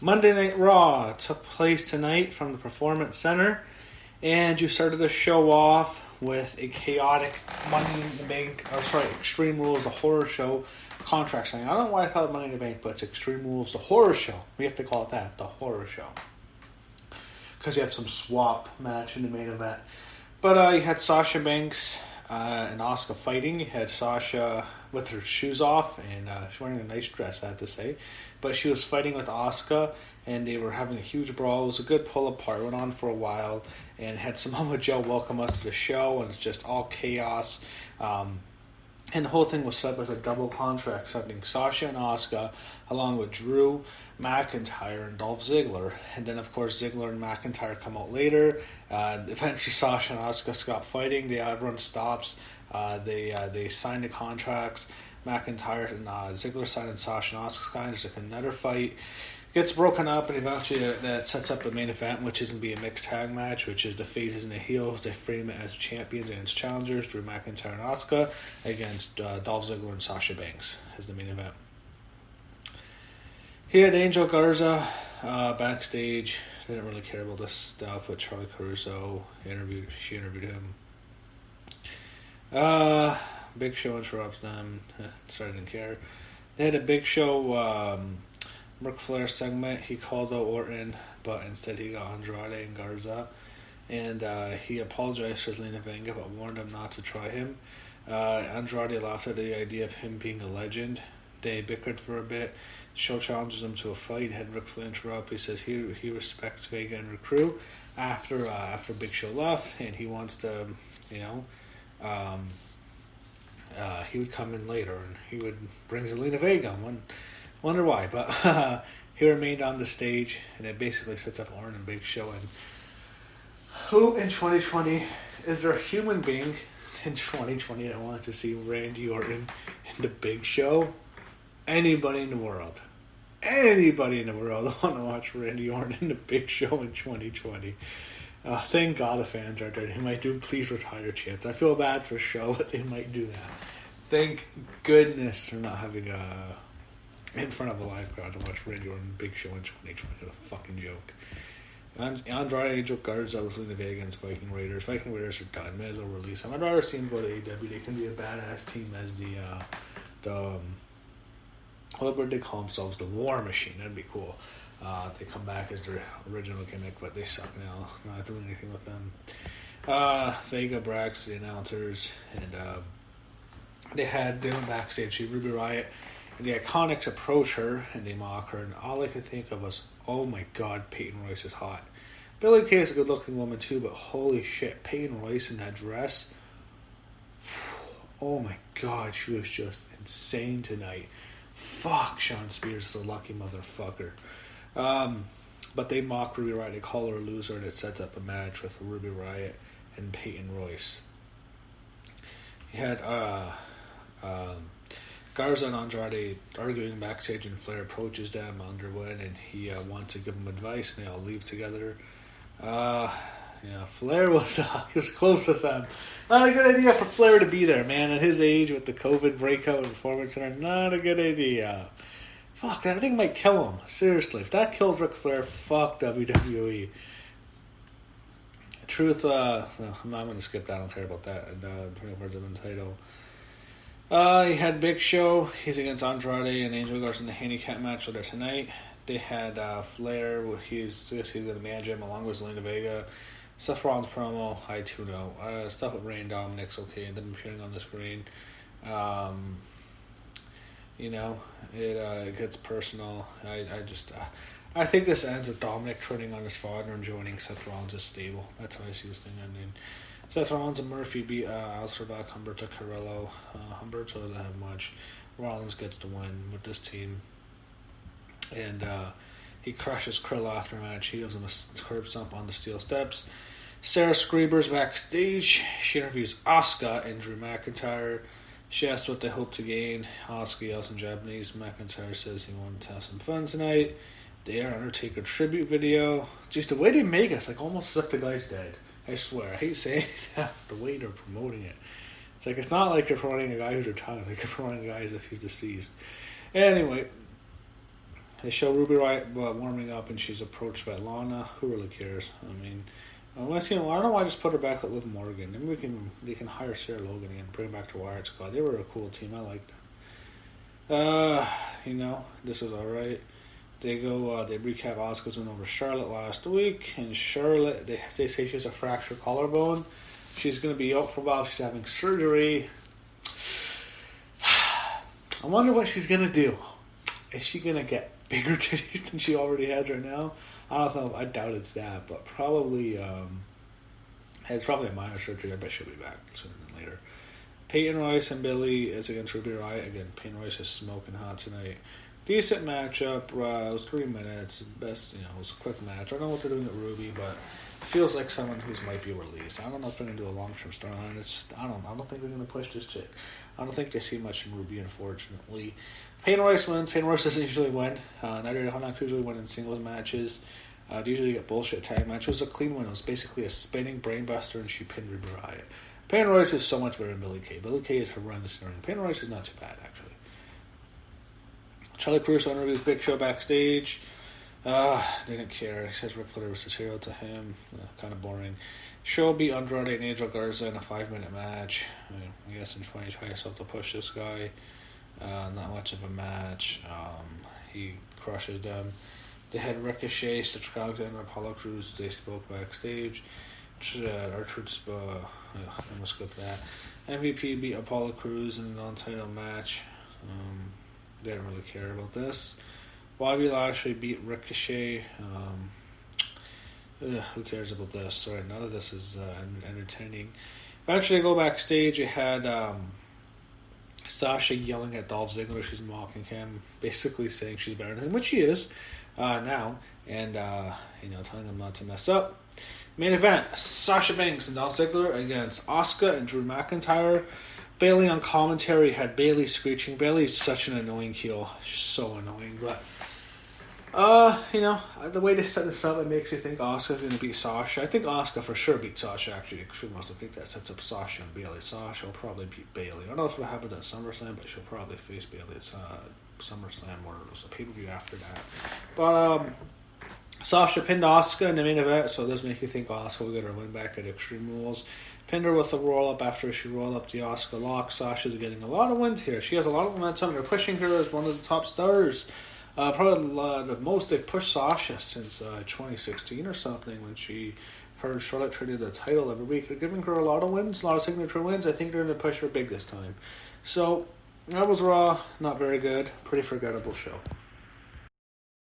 Monday Night Raw took place tonight from the Performance Center, and you started the show off with a chaotic Extreme Rules, the horror show contract signing. I don't know why I thought Money in the Bank, but it's Extreme Rules, the horror show. We have to call it that, the horror show. Because you have some swap match in the main event. But you had Sasha Banks and Asuka fighting. You had Sasha with her shoes off, and she's wearing a nice dress, I have to say. But she was fighting with Asuka, and they were having a huge brawl. It was a good pull apart. It went on for a while, and had Samoa Joe welcome us to the show, and it's just all chaos. And the whole thing was set up as a double contract, sending Sasha and Asuka, along with Drew McIntyre and Dolph Ziggler. And then, of course, Ziggler and McIntyre come out later. Eventually, Sasha and Asuka stop fighting. Everyone stops. They sign the contracts. McIntyre and Ziggler sign, and Sasha and Asuka sign. There's another fight. Gets broken up, and eventually that sets up the main event, which is going to be a mixed tag match, which is the faces and the heels. They frame it as champions and as challengers, Drew McIntyre and Asuka, against Dolph Ziggler and Sasha Banks as the main event. He had Angel Garza backstage. Didn't really care about this stuff with Charlie Caruso. She interviewed him. Big Show interrupts them. So I didn't care. They had a Big Show Ric Flair segment. He called out Orton, but instead he got Andrade and Garza. And he apologized for Zelina Vega, but warned him not to try him. Andrade laughed at the idea of him being a legend. They bickered for a bit. Show challenges him to a fight. Had Ric Flair interrupt. He says he respects Vega and her crew after Big Show left, and he wants to, he would come in later and he would bring Zelina Vega. Wonder why, but he remained on the stage, and it basically sets up Orton and Big Show. And who in 2020 is there a human being in 2020 that wants to see Randy Orton and the Big Show? Anybody in the world. Anybody in the world want to watch Randy Orton and the Big Show in 2020. Thank God the fans are there. They might do Please Retire chants. I feel bad for Show, but they might do that. Thank goodness they're not having in front of a live crowd to watch Randy Orton and Big Show in 2020. What a fucking joke. Andrade, Angel Garza, Zelina Vega against Viking Raiders. Viking Raiders are done. May as well release them. I'd rather see them go to AEW. They can be a badass team as what would they call themselves? The War Machine. That'd be cool. They come back as their original gimmick, but they suck now. Not doing anything with them. Vega brags the announcers, and they went backstage. See Ruby Riott and the Iconics approach her, and they mock her, and all I could think of was, oh my God, Peyton Royce is hot. Billie Kay is a good-looking woman too, but holy shit, Peyton Royce in that dress. Oh my God, she was just insane tonight. Fuck, Sean Spears is a lucky motherfucker. But they mock Ruby Riott. They call her a loser, and it sets up a match with Ruby Riott and Peyton Royce. He had Garza and Andrade arguing backstage, and Flair approaches them underwin, and he wants to give them advice, and they all leave together. Flair was he was close with them. Not a good idea for Flair to be there, man. At his age, with the COVID breakout and Performance Center, not a good idea. Fuck, that thing might kill him. Seriously, if that kills Ric Flair, fuck WWE. Truth, I'm not going to skip that. I don't care about that. And 24 the title. He had Big Show. He's against Andrade and Angel Garza in the handicap match later tonight. They had Flair. He's going to manage him along with Zelina Vega. Seth Rollins promo, I too know. Stuff with Ray and Dominic's okay, and them appearing on the screen. It gets personal. I think this ends with Dominic turning on his father and joining Seth Rollins' stable. That's how I see this thing ending. Seth Rollins and Murphy beat Alistair Black, Humberto Carrillo. Humberto doesn't have much. Rollins gets the win with this team. And he crushes Krill after a match. He gives him a curb stomp on the steel steps. Sarah Screeber's backstage. She interviews Asuka and Drew McIntyre. She asks what they hope to gain. Asuka yells in Japanese. McIntyre says he wanted to have some fun tonight. The Undertaker tribute video. Just the way they make it, like almost as if the guy's dead. I swear, I hate saying that, the way they're promoting it. It's not like they're promoting a guy who's retired. Like they're promoting a guy as if he's deceased. Anyway, They show Ruby Riott warming up, and she's approached by Lana. Who really cares? I mean, I don't know why I just put her back with Liv Morgan. Maybe they can hire Sarah Logan and bring her back to Wyatt Squad. They were a cool team. I liked them. This was alright. They recap Asuka's win over Charlotte last week, and Charlotte, they say she has a fractured collarbone. She's going to be out for a while. She's having surgery. I wonder what she's going to do. Is she going to get bigger titties than she already has right now? I don't know. I doubt it's that, but probably it's probably a minor surgery. I bet she'll be back sooner than later. Peyton Royce and Billy is against Ruby Riott. Again, Peyton Royce is smoking hot tonight. Decent matchup. It was 3 minutes. Best, it was a quick match. I don't know what they're doing at Ruby, but it feels like someone who might be released. I don't know if they're going to do a long-term storyline. I don't think they're going to push this chick. I don't think they see much in Ruby, unfortunately. Peyton Royce wins. Peyton Royce doesn't usually win. Not usually win in singles matches. They usually get bullshit tag match. It was a clean win. It was basically a spinning brainbuster, and she pinned Ruby Riott. Peyton Royce is so much better than Billie Kay. Billie Kay is horrendous in the ring. Peyton Royce is not too bad, actually. Charlie Cruz interviews Big Show backstage. Didn't care. He says Ric Flair was his hero to him. Kind of boring. Show beat Andrade and Angel Garza in a 5-minute match. I guess in 2020 yourself to push this guy. Not much of a match. He crushes them. They had Ricochet, Cedric Alexander, Apollo Crews. They spoke backstage. R-Truth, I must skip that. MVP beat Apollo Crews in a non-title match. Didn't really care about this. Bobby Lashley beat Ricochet. Who cares about this? Sorry, none of this is entertaining. Eventually, they go backstage. You had Sasha yelling at Dolph Ziggler. She's mocking him, basically saying she's better than him, which she is now, and telling him not to mess up. Main event: Sasha Banks and Dolph Ziggler against Asuka and Drew McIntyre. Bayley on commentary had Bayley screeching. Bayley's such an annoying heel, she's so annoying. But the way they set this up, it makes you think Asuka's going to beat Sasha. I think Asuka for sure beat Sasha. Actually, I think that sets up Sasha and Bayley. Sasha will probably beat Bayley. I don't know if it'll happen at SummerSlam, but she'll probably face Bayley at SummerSlam or a pay-per-view after that. But Sasha pinned Asuka in the main event, so it does make you think Asuka will get her win back at Extreme Rules. Pinned her with the roll-up after she rolled up the Asuka lock. Sasha's getting a lot of wins here. She has a lot of momentum. They're pushing her as one of the top stars. Probably the most they've pushed Sasha since 2016 or something, when Charlotte traded the title every week. They're giving her a lot of wins, a lot of signature wins. I think they're going to push her big this time. So, that was Raw. Not very good. Pretty forgettable show.